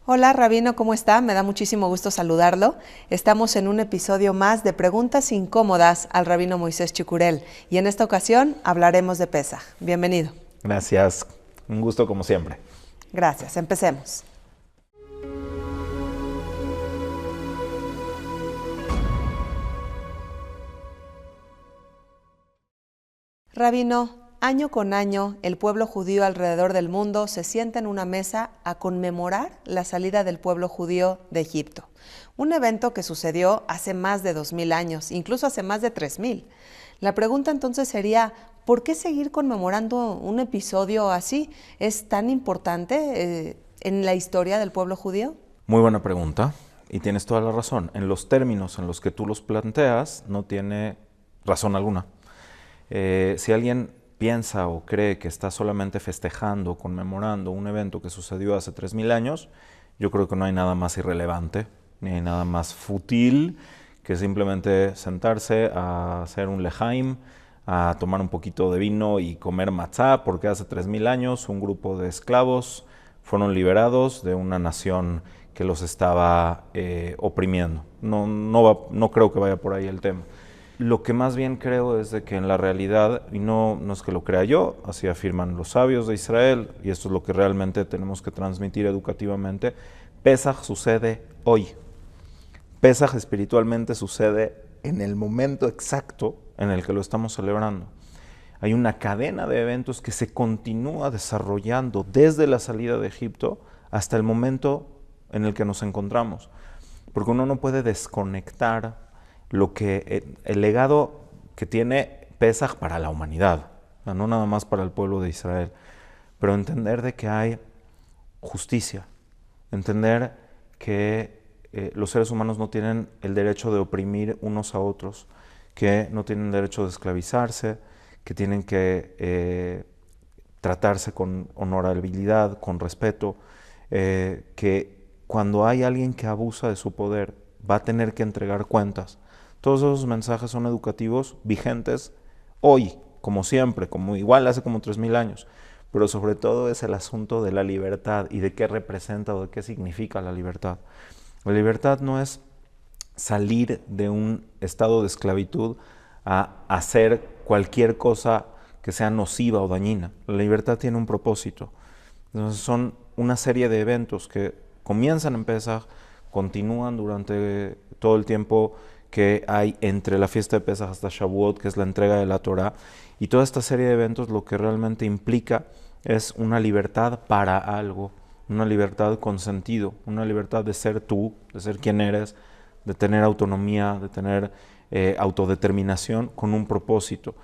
Hola, Rabino, ¿cómo está? Me da muchísimo gusto saludarlo. Estamos en un episodio más de Preguntas Incómodas al Rabino Moisés Chicurel y en esta ocasión hablaremos de Pesaj. Bienvenido. Gracias, un gusto como siempre. Gracias, empecemos. Rabino, año con año, el pueblo judío alrededor del mundo se sienta en una mesa a conmemorar la salida del pueblo judío de Egipto. Un evento que sucedió hace más de 2000 años, incluso hace más de 3000. La pregunta entonces sería, ¿por qué seguir conmemorando un episodio así? ¿Es tan importante en la historia del pueblo judío? Muy buena pregunta y tienes toda la razón. En los términos en los que tú los planteas no tiene razón alguna. Si alguien piensa o cree que está solamente festejando, conmemorando un evento que sucedió hace 3000 años, yo creo que no hay nada más irrelevante, ni hay nada más fútil que simplemente sentarse a hacer un lejaim, a tomar un poquito de vino y comer matzá, porque hace 3000 años un grupo de esclavos fueron liberados de una nación que los estaba oprimiendo. No creo que vaya por ahí el tema. Lo que más bien creo es de que en la realidad, y no es que lo crea yo, así afirman los sabios de Israel, y esto es lo que realmente tenemos que transmitir educativamente, Pesaj sucede hoy. Pesaj espiritualmente sucede en el momento exacto en el que lo estamos celebrando. Hay una cadena de eventos que se continúa desarrollando desde la salida de Egipto hasta el momento en el que nos encontramos. Porque uno no puede desconectar el legado que tiene Pesaj para la humanidad, no nada más para el pueblo de Israel, pero entender de que hay justicia, entender que los seres humanos no tienen el derecho de oprimir unos a otros, que no tienen derecho de esclavizarse, que tienen que tratarse con honorabilidad, con respeto, que cuando hay alguien que abusa de su poder va a tener que entregar cuentas. Todos esos mensajes son educativos, vigentes hoy, como siempre, como igual hace como 3000 años, pero sobre todo es el asunto de la libertad y de qué representa o de qué significa la libertad. La libertad no es salir de un estado de esclavitud a hacer cualquier cosa que sea nociva o dañina. La libertad tiene un propósito. Entonces son una serie de eventos que comienzan en Pesaj, continúan durante todo el tiempo que hay entre la fiesta de Pesaj hasta Shavuot, que es la entrega de la Torá, y toda esta serie de eventos lo que realmente implica es una libertad para algo, una libertad con sentido, una libertad de ser tú, de ser quien eres, de tener autonomía, de tener autodeterminación con un propósito.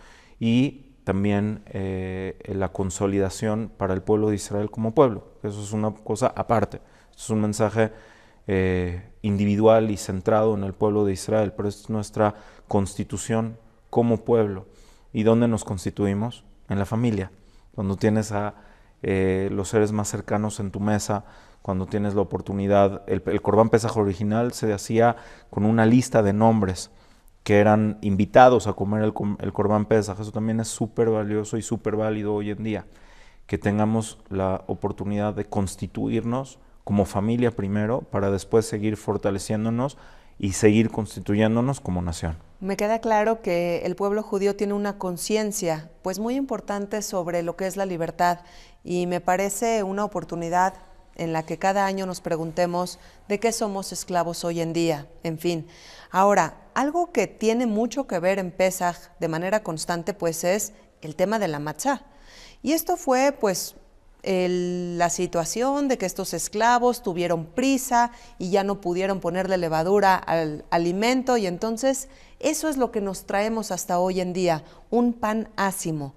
Y también la consolidación para el pueblo de Israel como pueblo. Eso es una cosa aparte. Es un mensaje individual y centrado en el pueblo de Israel, pero es nuestra constitución como pueblo. ¿Y dónde nos constituimos? En la familia. Cuando tienes a los seres más cercanos en tu mesa, cuando tienes la oportunidad, el Corbán Pesaj original se hacía con una lista de nombres que eran invitados a comer el Corbán Pesaj. Eso también es súper valioso y súper válido hoy en día, que tengamos la oportunidad de constituirnos como familia primero, para después seguir fortaleciéndonos y seguir constituyéndonos como nación. Me queda claro que el pueblo judío tiene una conciencia pues muy importante sobre lo que es la libertad y me parece una oportunidad en la que cada año nos preguntemos de qué somos esclavos hoy en día, en fin. Ahora, algo que tiene mucho que ver en Pesaj de manera constante pues es el tema de la matzá. Y esto fue pues la situación de que estos esclavos tuvieron prisa y ya no pudieron ponerle levadura al alimento y entonces eso es lo que nos traemos hasta hoy en día, un pan ácimo.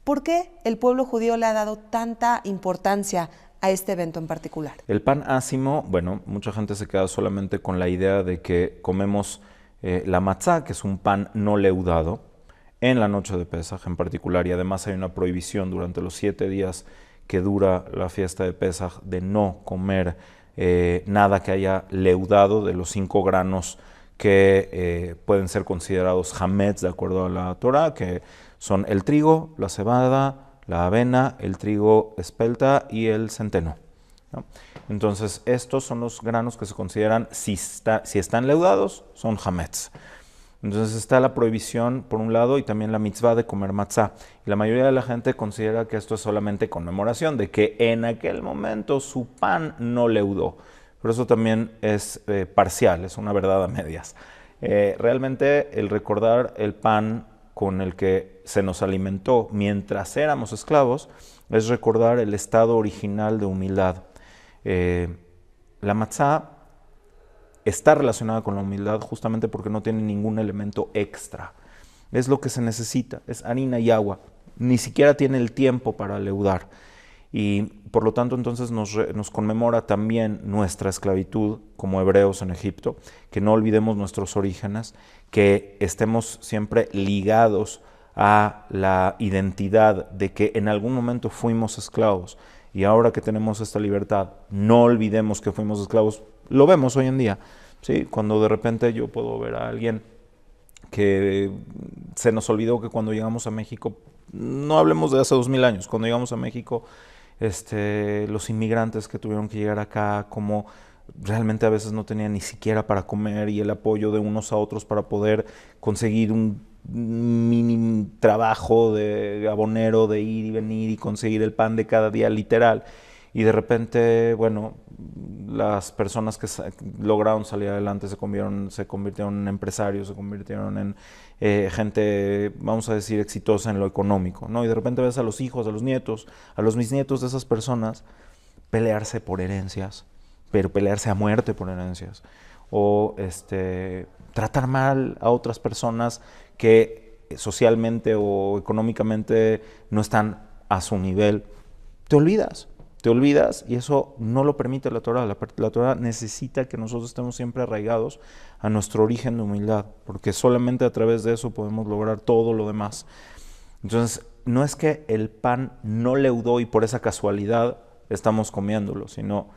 ¿Por qué el pueblo judío le ha dado tanta importancia a este evento en particular? El pan ácimo, bueno, mucha gente se queda solamente con la idea de que comemos la matzá, que es un pan no leudado, en la noche de Pesaj en particular, y además hay una prohibición durante los 7 días que dura la fiesta de Pesaj de no comer nada que haya leudado de los 5 granos que pueden ser considerados hametz de acuerdo a la Torá, que son el trigo, la cebada, la avena, el trigo espelta y el centeno, ¿no? Entonces, estos son los granos que se consideran, si están leudados, son hametz. Entonces está la prohibición, por un lado, y también la mitzvah de comer matzá. Y la mayoría de la gente considera que esto es solamente conmemoración, de que en aquel momento su pan no leudó. Pero eso también es parcial, es una verdad a medias. Realmente el recordar el pan con el que se nos alimentó mientras éramos esclavos es recordar el estado original de humildad. La matzá está relacionada con la humildad justamente porque no tiene ningún elemento extra. Es lo que se necesita, es harina y agua. Ni siquiera tiene el tiempo para leudar. Y por lo tanto entonces nos conmemora también nuestra esclavitud como hebreos en Egipto, que no olvidemos nuestros orígenes, que estemos siempre ligados a la identidad de que en algún momento fuimos esclavos y ahora que tenemos esta libertad, no olvidemos que fuimos esclavos. Lo vemos hoy en día, ¿sí? Cuando de repente yo puedo ver a alguien que se nos olvidó que cuando llegamos a México, no hablemos de hace 2000 años, cuando llegamos a México, los inmigrantes que tuvieron que llegar acá, como realmente a veces no tenían ni siquiera para comer y el apoyo de unos a otros para poder conseguir un mini trabajo de abonero, de ir y venir y conseguir el pan de cada día literal. Y de repente, bueno, las personas que lograron salir adelante se convirtieron en empresarios, se convirtieron en gente, vamos a decir, exitosa en lo económico, ¿no? Y de repente ves a los hijos, a los nietos, a los bisnietos de esas personas pelearse por herencias, pero pelearse a muerte por herencias, o tratar mal a otras personas que socialmente o económicamente no están a su nivel. Te olvidas y eso no lo permite la Torah. La Torah necesita que nosotros estemos siempre arraigados a nuestro origen de humildad, porque solamente a través de eso podemos lograr todo lo demás. Entonces, no es que el pan no leudó y por esa casualidad estamos comiéndolo, sino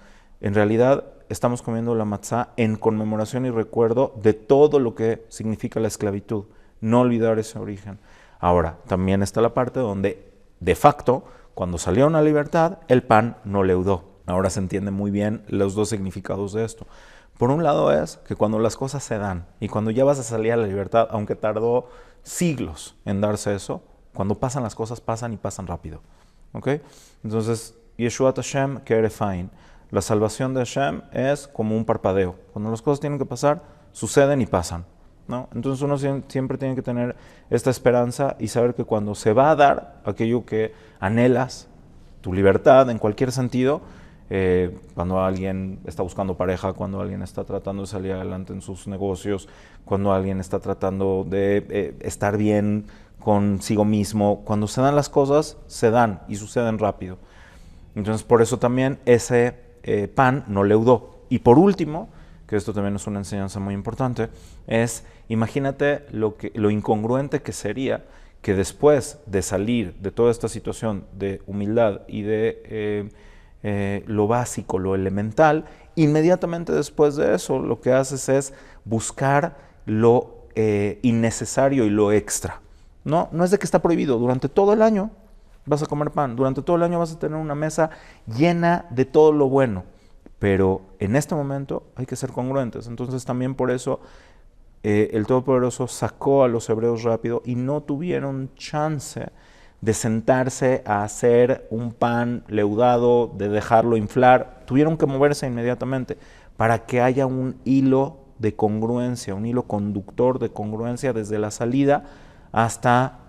en realidad estamos comiendo la matzá en conmemoración y recuerdo de todo lo que significa la esclavitud. No olvidar ese origen. Ahora, también está la parte donde, de facto, cuando salieron a la libertad, el pan no leudó. Ahora se entiende muy bien los dos significados de esto. Por un lado es que cuando las cosas se dan y cuando ya vas a salir a la libertad, aunque tardó siglos en darse eso, cuando pasan las cosas pasan y pasan rápido. ¿Ok? Entonces, Yeshuat Hashem Kerefain. La salvación de Hashem es como un parpadeo. Cuando las cosas tienen que pasar, suceden y pasan, ¿no? Entonces uno siempre tiene que tener esta esperanza y saber que cuando se va a dar aquello que anhelas, tu libertad en cualquier sentido, cuando alguien está buscando pareja, cuando alguien está tratando de salir adelante en sus negocios, cuando alguien está tratando de estar bien consigo mismo, cuando se dan las cosas, se dan y suceden rápido. Entonces por eso también ese pan no leudó. Y por último, que esto también es una enseñanza muy importante, es imagínate lo incongruente que sería que después de salir de toda esta situación de humildad y de lo básico, lo elemental, inmediatamente después de eso lo que haces es buscar lo innecesario y lo extra. No es de que está prohibido. Durante todo el año vas a comer pan, durante todo el año vas a tener una mesa llena de todo lo bueno, pero en este momento hay que ser congruentes. Entonces también por eso el Todopoderoso sacó a los hebreos rápido y no tuvieron chance de sentarse a hacer un pan leudado, de dejarlo inflar. Tuvieron que moverse inmediatamente para que haya un hilo de congruencia, un hilo conductor de congruencia desde la salida hasta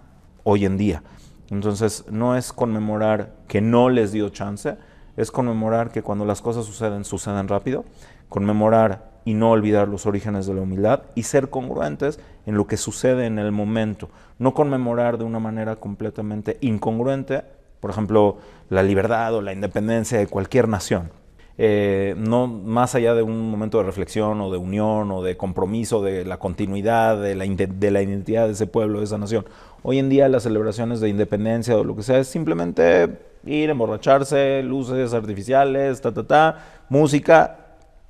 hoy en día. Entonces no es conmemorar que no les dio chance, es conmemorar que cuando las cosas suceden rápido, conmemorar y no olvidar los orígenes de la humildad y ser congruentes en lo que sucede en el momento. No conmemorar de una manera completamente incongruente, por ejemplo, la libertad o la independencia de cualquier nación. No más allá de un momento de reflexión o de unión o de compromiso de la continuidad de la identidad de ese pueblo, de esa nación. Hoy en día las celebraciones de independencia o lo que sea es simplemente ir, emborracharse, luces artificiales, música.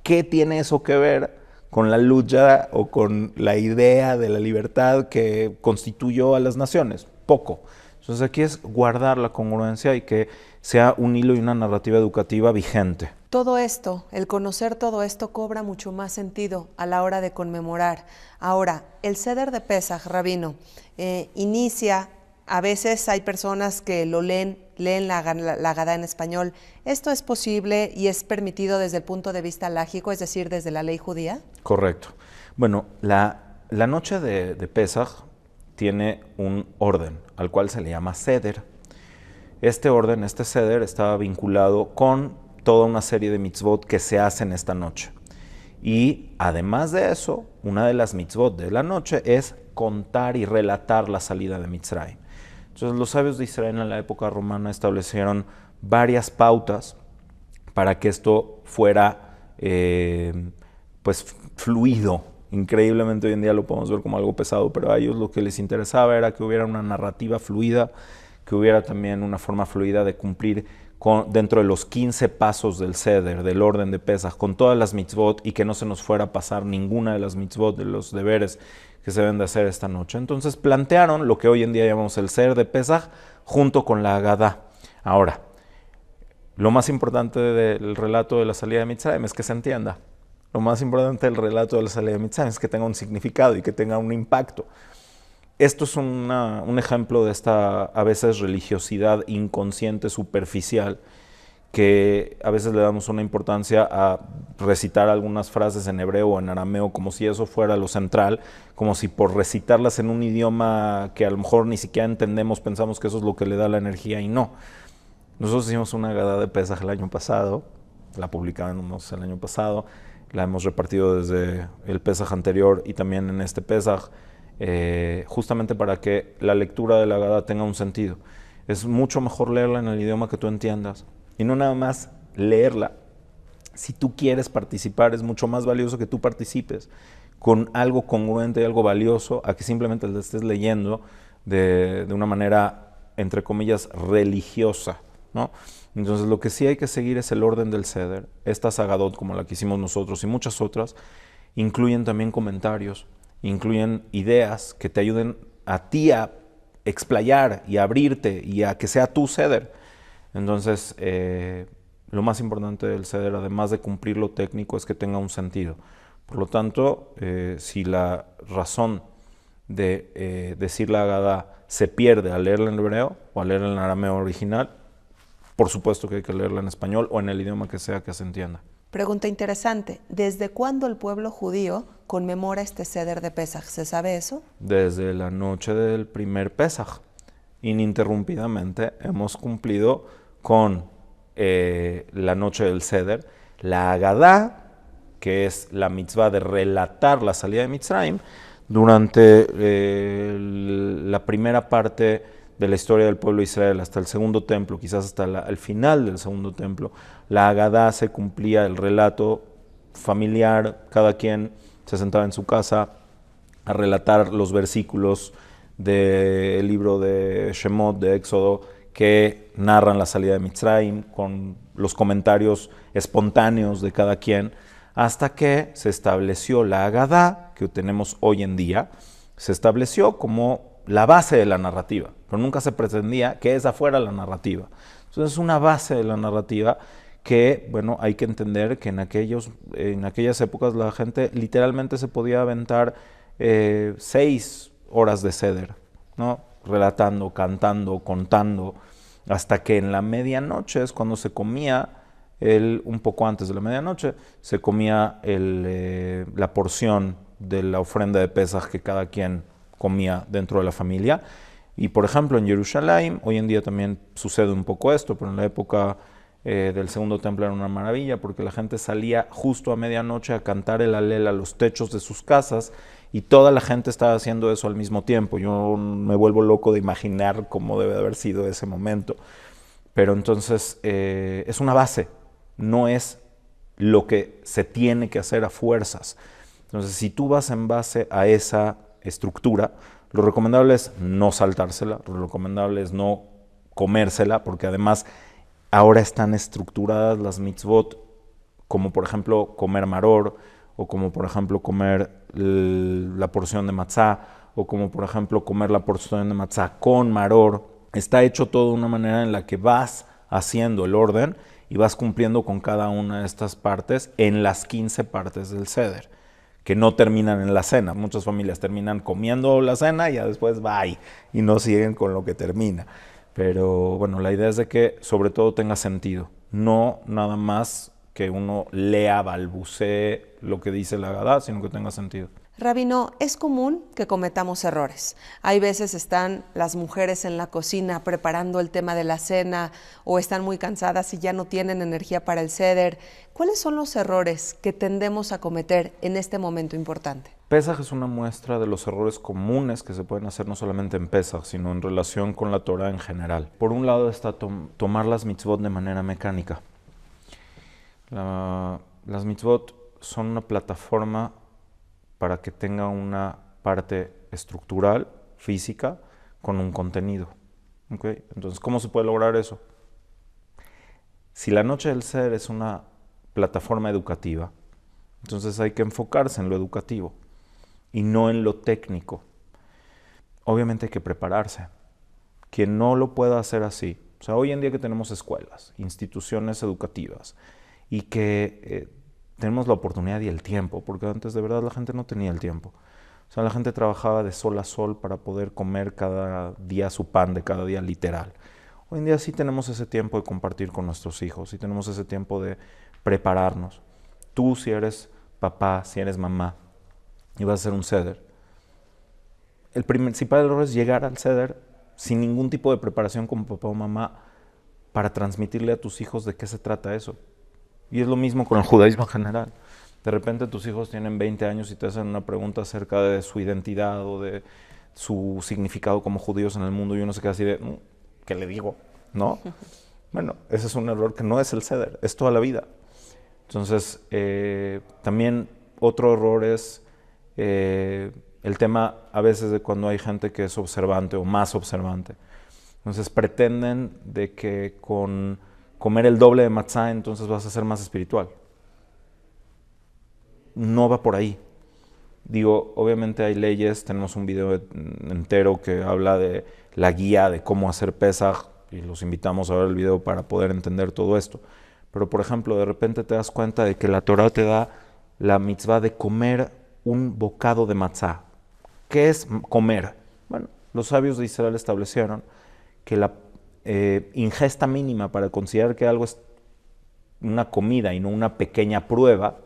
¿Qué tiene eso que ver con la lucha o con la idea de la libertad que constituyó a las naciones? Poco. Entonces aquí es guardar la congruencia y que sea un hilo y una narrativa educativa vigente. Todo esto, el conocer todo esto cobra mucho más sentido a la hora de conmemorar. Ahora, el Seder de Pesaj, Rabino, inicia, a veces hay personas que lo leen la Agadá en español. ¿Esto es posible y es permitido desde el punto de vista lágico, es decir, desde la ley judía? Correcto. Bueno, la noche de Pesaj tiene un orden al cual se le llama Seder. Este orden, este Seder, estaba vinculado con toda una serie de mitzvot que se hacen esta noche. Y además de eso, una de las mitzvot de la noche es contar y relatar la salida de Mitzrayim. Entonces los sabios de Israel en la época romana establecieron varias pautas para que esto fuera pues fluido. Increíblemente hoy en día lo podemos ver como algo pesado, pero a ellos lo que les interesaba era que hubiera una narrativa fluida, que hubiera también una forma fluida de cumplir dentro de los 15 pasos del Seder, del orden de Pesaj, con todas las mitzvot y que no se nos fuera a pasar ninguna de las mitzvot, de los deberes que se deben de hacer esta noche. Entonces plantearon lo que hoy en día llamamos el Seder de Pesaj junto con la Agadá. Ahora, lo más importante del relato de la salida de Mitzrayim es que se entienda. Lo más importante del relato de la salida de Mitzrayim es que tenga un significado y que tenga un impacto. Esto es un ejemplo de esta, a veces, religiosidad inconsciente, superficial, que a veces le damos una importancia a recitar algunas frases en hebreo o en arameo como si eso fuera lo central, como si por recitarlas en un idioma que a lo mejor ni siquiera entendemos, pensamos que eso es lo que le da la energía, y no. Nosotros hicimos una Agadá de Pesaj el año pasado, la publicamos el año pasado, la hemos repartido desde el Pesaj anterior y también en este Pesaj, justamente para que la lectura de la Agadá tenga un sentido. Es mucho mejor leerla en el idioma que tú entiendas y no nada más leerla. Si tú quieres participar, es mucho más valioso que tú participes con algo congruente y algo valioso a que simplemente le estés leyendo de una manera, entre comillas, religiosa, ¿no? Entonces lo que sí hay que seguir es el orden del Seder. Estas Agadot, como la que hicimos nosotros y muchas otras, incluyen también comentarios, incluyen ideas que te ayuden a ti a explayar y a abrirte y a que sea tu Seder. Entonces, lo más importante del Seder, además de cumplir lo técnico, es que tenga un sentido. Por lo tanto, si la razón de decir la Agadá se pierde al leerla en hebreo o al leerla en arameo original, por supuesto que hay que leerla en español o en el idioma que sea que se entienda. Pregunta interesante. ¿Desde cuándo el pueblo judío conmemora este Seder de Pesaj? ¿Se sabe eso? Desde la noche del primer Pesaj. Ininterrumpidamente hemos cumplido con la noche del Seder. La Agadá, que es la mitzvah de relatar la salida de Mitzrayim, durante la primera parte de la historia del pueblo de Israel hasta el segundo templo, quizás hasta el final del segundo templo, la Agadá se cumplía el relato familiar, cada quien se sentaba en su casa a relatar los versículos del libro de Shemot, de Éxodo, que narran la salida de Mitzrayim, con los comentarios espontáneos de cada quien, hasta que se estableció la Agadá, que tenemos hoy en día, se estableció como la base de la narrativa, pero nunca se pretendía que esa fuera la narrativa. Entonces es una base de la narrativa que, bueno, hay que entender que en aquellas épocas la gente literalmente se podía aventar 6 horas de Seder, ¿no? Relatando, cantando, contando, hasta que en la medianoche es cuando se comía, un poco antes de la medianoche, se comía la porción de la ofrenda de Pesaj que cada quien comía dentro de la familia. Y por ejemplo en Jerusalén, hoy en día también sucede un poco esto, pero en la época del segundo templo era una maravilla porque la gente salía justo a medianoche a cantar el Halel a los techos de sus casas y toda la gente estaba haciendo eso al mismo tiempo. Yo me vuelvo loco de imaginar cómo debe de haber sido ese momento. Pero entonces es una base, no es lo que se tiene que hacer a fuerzas. Entonces si tú vas en base a esa estructura, lo recomendable es no saltársela, lo recomendable es no comérsela, porque además ahora están estructuradas las mitzvot, como por ejemplo comer maror, o como por ejemplo comer la porción de matzá, o como por ejemplo comer la porción de matzá con maror, está hecho todo de una manera en la que vas haciendo el orden y vas cumpliendo con cada una de estas partes en las 15 partes del Seder, que no terminan en la cena. Muchas familias terminan comiendo la cena y ya después bye, y no siguen con lo que termina. Pero bueno, la idea es de que sobre todo tenga sentido, no nada más que uno lea, balbucee lo que dice la Haggadá, sino que tenga sentido. Rabino, es común que cometamos errores. Hay veces están las mujeres en la cocina preparando el tema de la cena o están muy cansadas y ya no tienen energía para el Seder. ¿Cuáles son los errores que tendemos a cometer en este momento importante? Pesaj es una muestra de los errores comunes que se pueden hacer no solamente en Pesaj, sino en relación con la Torah en general. Por un lado está tomar las mitzvot de manera mecánica. Las mitzvot son una plataforma para que tenga una parte estructural, física, con un contenido. ¿Okay? Entonces, ¿cómo se puede lograr eso? Si la noche del Seder es una plataforma educativa, entonces hay que enfocarse en lo educativo y no en lo técnico. Obviamente hay que prepararse. Quien no lo pueda hacer así, o sea, hoy en día que tenemos escuelas, instituciones educativas y que tenemos la oportunidad y el tiempo, porque antes de verdad la gente no tenía el tiempo. O sea, la gente trabajaba de sol a sol para poder comer cada día su pan de cada día, literal. Hoy en día sí tenemos ese tiempo de compartir con nuestros hijos, sí tenemos ese tiempo de prepararnos. Tú, si eres papá, si eres mamá y vas a hacer un Seder, el principal error es llegar al Seder sin ningún tipo de preparación como papá o mamá para transmitirle a tus hijos de qué se trata eso. Y es lo mismo con el judaísmo en general. De repente tus hijos tienen 20 años y te hacen una pregunta acerca de su identidad o de su significado como judíos en el mundo y uno se queda así de, ¿qué le digo? ¿No? Bueno, ese es un error que no es el Seder, es toda la vida. Entonces, también otro error es el tema a veces de cuando hay gente que es observante o más observante. Entonces pretenden de que con comer el doble de matzá entonces vas a ser más espiritual. No va por ahí. Digo, obviamente hay leyes, tenemos un video entero que habla de la guía de cómo hacer Pesaj y los invitamos a ver el video para poder entender todo esto. Pero por ejemplo, de repente te das cuenta de que la Torah te da la mitzvah de comer un bocado de matzá. ¿Qué es comer? Bueno, los sabios de Israel establecieron que la ingesta mínima para considerar que algo es una comida y no una pequeña prueba,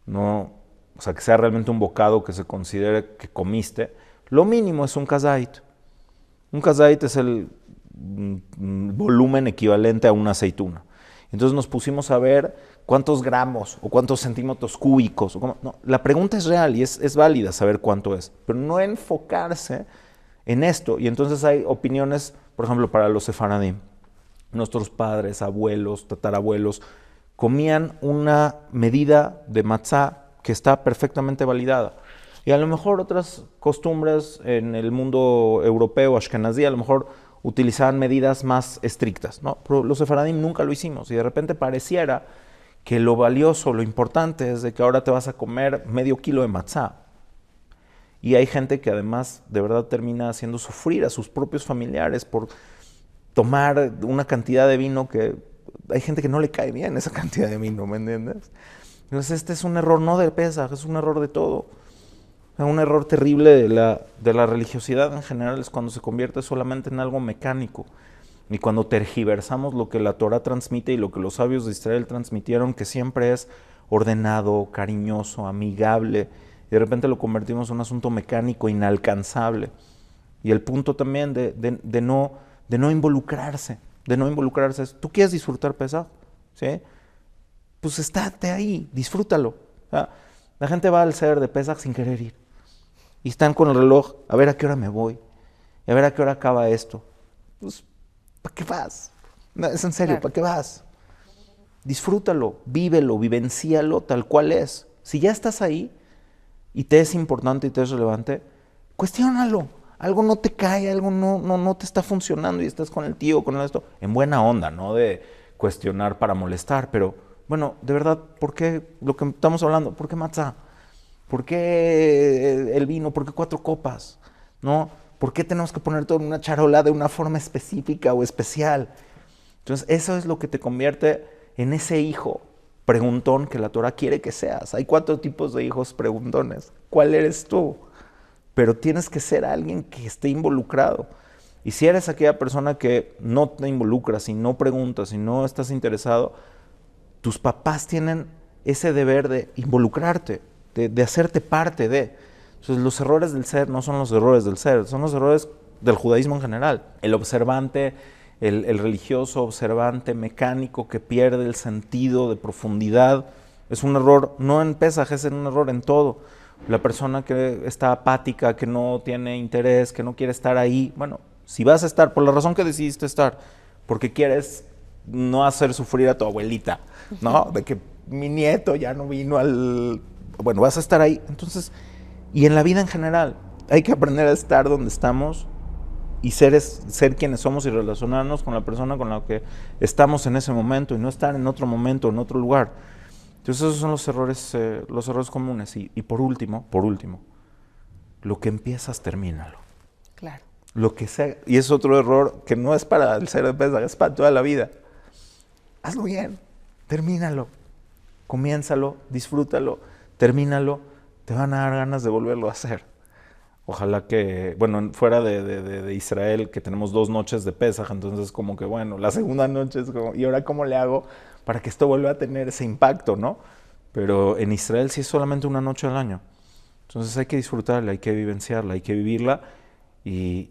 no, o sea, que sea realmente un bocado que se considere que comiste, lo mínimo es un kazait. Un kazait es el volumen equivalente a una aceituna. Entonces nos pusimos a ver cuántos gramos o cuántos centímetros cúbicos. No, la pregunta es real y es válida saber cuánto es, pero no enfocarse en esto. Y entonces hay opiniones, por ejemplo, para los sefaradim. Nuestros padres, abuelos, tatarabuelos, comían una medida de matzá que está perfectamente validada. Y a lo mejor otras costumbres en el mundo europeo, ashkenazí, a lo mejor utilizaban medidas más estrictas, ¿no? Pero los sefaradim nunca lo hicimos y de repente pareciera que lo valioso, lo importante es de que ahora te vas a comer medio kilo de matzá. Y hay gente que además de verdad termina haciendo sufrir a sus propios familiares por tomar una cantidad de vino que hay gente que no le cae bien esa cantidad de vino, ¿me entiendes? Entonces este es un error no del Pesaj, es un error de todo. Un error terrible de la religiosidad en general es cuando se convierte solamente en algo mecánico y cuando tergiversamos lo que la Torah transmite y lo que los sabios de Israel transmitieron, que siempre es ordenado, cariñoso, amigable, y de repente lo convertimos en un asunto mecánico, inalcanzable. Y el punto también de no involucrarse, ¿Tú quieres disfrutar Pesaj? ¿Sí? Pues estate ahí, disfrútalo. O sea, la gente va al Seder de Pesaj sin querer ir. Y están con el reloj, a ver a qué hora me voy, y a ver a qué hora acaba esto. Pues, ¿para qué vas? No, es en serio, claro. ¿Para qué vas? Disfrútalo, vívelo, vivencíalo tal cual es. Si ya estás ahí y te es importante y te es relevante, cuestiónalo. Algo no te cae, algo no te está funcionando y estás con el tío, con esto, en buena onda, no de cuestionar para molestar, pero bueno, de verdad, ¿por qué lo que estamos hablando? ¿Por qué matzá? ¿Por qué el vino? ¿Por qué 4 copas? ¿No? ¿Por qué tenemos que poner todo en una charola de una forma específica o especial? Entonces, eso es lo que te convierte en ese hijo preguntón que la Torah quiere que seas. Hay 4 tipos de hijos preguntones. ¿Cuál eres tú? Pero tienes que ser alguien que esté involucrado. Y si eres aquella persona que no te involucras y no preguntas y no estás interesado, tus papás tienen ese deber de involucrarte, de hacerte parte de. Entonces, los errores del ser no son los errores del ser, son los errores del judaísmo en general. El observante, el religioso observante mecánico que pierde el sentido de profundidad, es un error, no en Pesaj, es un error en todo. La persona que está apática, que no tiene interés, que no quiere estar ahí, bueno, si vas a estar por la razón que decidiste estar, porque quieres no hacer sufrir a tu abuelita, ¿no? De que mi nieto ya no vino al... Bueno, vas a estar ahí. Entonces, y en la vida en general, hay que aprender a estar donde estamos y ser quienes somos y relacionarnos con la persona con la que estamos en ese momento y no estar en otro momento, en otro lugar. Entonces, esos son los errores comunes. Y por último, lo que empiezas, termínalo. Claro. Lo que sea, y es otro error que no es para el ser de Pesaj, es para toda la vida. Hazlo bien, termínalo, comiénzalo, disfrútalo, termínalo, te van a dar ganas de volverlo a hacer. Ojalá que, bueno, fuera de Israel, que tenemos 2 noches de Pesaj, entonces como que, bueno, la segunda noche es como, ¿y ahora cómo le hago para que esto vuelva a tener ese impacto, no? Pero en Israel sí es solamente una noche al año. Entonces hay que disfrutarla, hay que vivenciarla, hay que vivirla y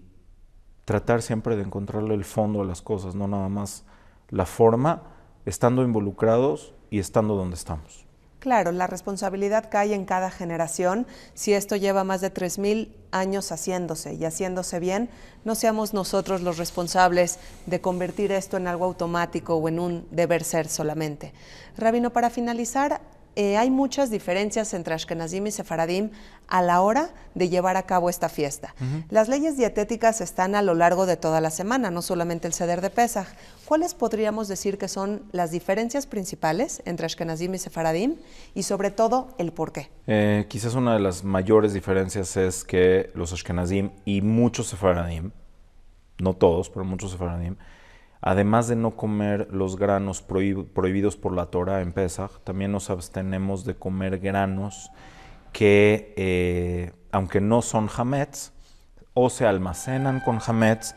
tratar siempre de encontrarle el fondo a las cosas, no nada más la forma, estando involucrados y estando donde estamos. Claro, la responsabilidad cae en cada generación. Si esto lleva más de 3000 años haciéndose y haciéndose bien, no seamos nosotros los responsables de convertir esto en algo automático o en un deber ser solamente. Rabino, para finalizar, hay muchas diferencias entre Ashkenazim y Sefaradim a la hora de llevar a cabo esta fiesta. Las leyes dietéticas están a lo largo de toda la semana, no solamente el Seder de Pesaj. ¿Cuáles podríamos decir que son las diferencias principales entre Ashkenazim y Sefaradim y sobre todo el por qué? Quizás una de las mayores diferencias es que los Ashkenazim y muchos Sefaradim, no todos, pero muchos Sefaradim, además de no comer los granos prohibidos por la Torah en Pesaj, también nos abstenemos de comer granos que, aunque no son hametz, o se almacenan con hametz,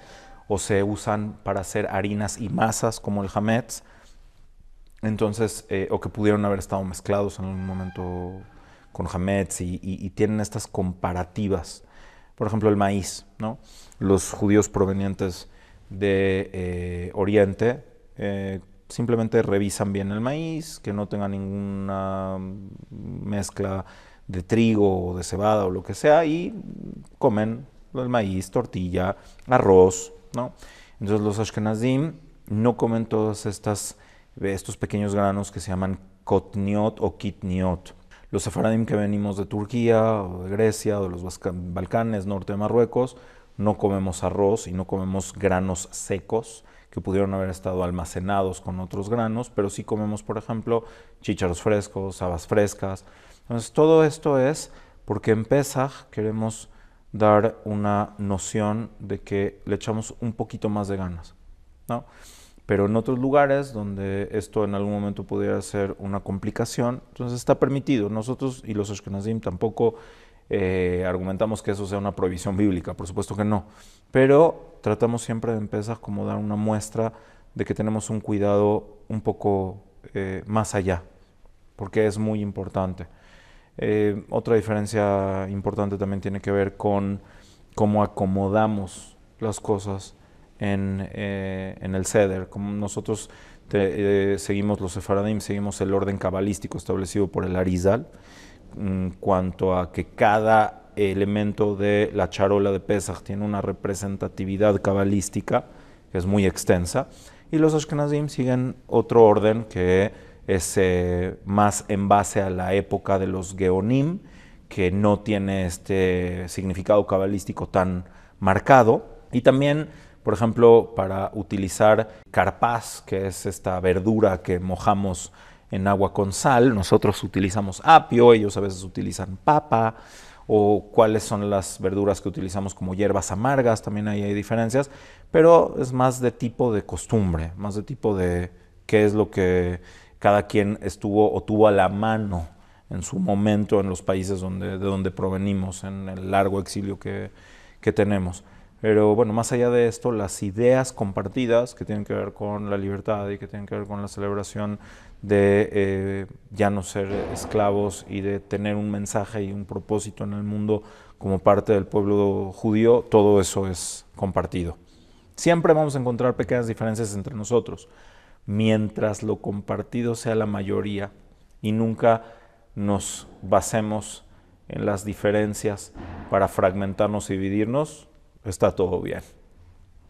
o se usan para hacer harinas y masas como el hametz, entonces, o que pudieron haber estado mezclados en algún momento con hametz y tienen estas comparativas. Por ejemplo, el maíz, ¿no? Los judíos provenientes de Oriente simplemente revisan bien el maíz, que no tenga ninguna mezcla de trigo o de cebada o lo que sea, y comen el maíz, tortilla, arroz, ¿no? Entonces los ashkenazim no comen todos estos pequeños granos que se llaman kotniot o kitniot. Los sefaradim que venimos de Turquía o de Grecia o de los Balcanes, norte de Marruecos, no comemos arroz y no comemos granos secos que pudieron haber estado almacenados con otros granos, pero sí comemos, por ejemplo, chícharos frescos, habas frescas. Entonces, todo esto es porque en Pesaj queremos dar una noción de que le echamos un poquito más de ganas, ¿no? Pero en otros lugares donde esto en algún momento pudiera ser una complicación, entonces está permitido. Nosotros y los ashkenazim tampoco argumentamos que eso sea una prohibición bíblica, por supuesto que no, pero tratamos siempre de empezar como dar una muestra de que tenemos un cuidado un poco más allá, porque es muy importante. Otra diferencia importante también tiene que ver con cómo acomodamos las cosas en el Seder. Como nosotros seguimos los sefaradim, seguimos el orden cabalístico establecido por el Arizal, en cuanto a que cada elemento de la charola de Pesaj tiene una representatividad cabalística que es muy extensa, y los ashkenazim siguen otro orden que es más en base a la época de los Geonim, que no tiene este significado cabalístico tan marcado, y también, por ejemplo, para utilizar carpaz, que es esta verdura que mojamos en agua con sal, nosotros utilizamos apio, ellos a veces utilizan papa o cuáles son las verduras que utilizamos como hierbas amargas, también ahí hay diferencias, pero es más de tipo de costumbre, más de tipo de qué es lo que cada quien estuvo o tuvo a la mano en su momento en los países de donde provenimos, en el largo exilio que tenemos. Pero bueno, más allá de esto, las ideas compartidas que tienen que ver con la libertad y que tienen que ver con la celebración de ya no ser esclavos y de tener un mensaje y un propósito en el mundo como parte del pueblo judío, todo eso es compartido. Siempre vamos a encontrar pequeñas diferencias entre nosotros, mientras lo compartido sea la mayoría y nunca nos basemos en las diferencias para fragmentarnos y dividirnos, está todo bien.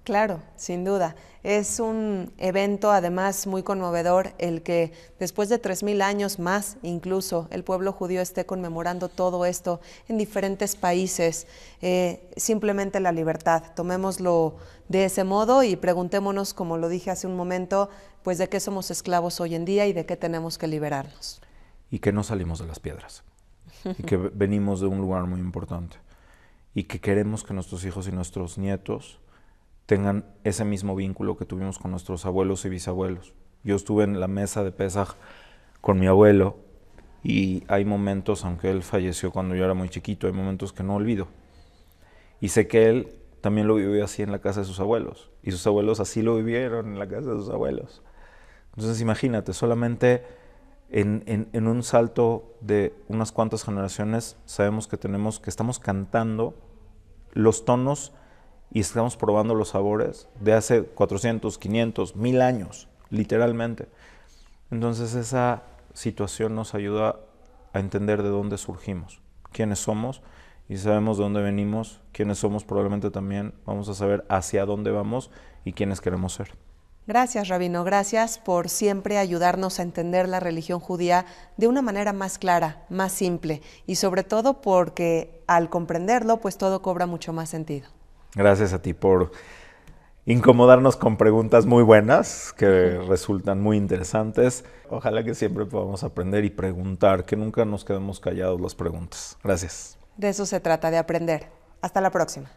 Claro, sin duda. Es un evento además muy conmovedor el que después de 3000 años más, incluso el pueblo judío esté conmemorando todo esto en diferentes países. Simplemente la libertad. Tomémoslo de ese modo y preguntémonos, como lo dije hace un momento, pues de qué somos esclavos hoy en día y de qué tenemos que liberarnos. Y que no salimos de las piedras. Y que venimos de un lugar muy importante. Y que queremos que nuestros hijos y nuestros nietos tengan ese mismo vínculo que tuvimos con nuestros abuelos y bisabuelos. Yo estuve en la mesa de Pesaj con mi abuelo y hay momentos, aunque él falleció cuando yo era muy chiquito, hay momentos que no olvido. Y sé que él también lo vivió así en la casa de sus abuelos y sus abuelos así lo vivieron en la casa de sus abuelos. Entonces imagínate, solamente en un salto de unas cuantas generaciones sabemos que estamos cantando los tonos y estamos probando los sabores de hace 400, 500, 1000 años, literalmente. Entonces esa situación nos ayuda a entender de dónde surgimos, quiénes somos, y sabemos de dónde venimos, quiénes somos probablemente también vamos a saber hacia dónde vamos y quiénes queremos ser. Gracias, Rabino. Gracias por siempre ayudarnos a entender la religión judía de una manera más clara, más simple y sobre todo porque al comprenderlo, pues todo cobra mucho más sentido. Gracias a ti por incomodarnos con preguntas muy buenas que resultan muy interesantes. Ojalá que siempre podamos aprender y preguntar, que nunca nos quedemos callados las preguntas. Gracias. De eso se trata, de aprender. Hasta la próxima.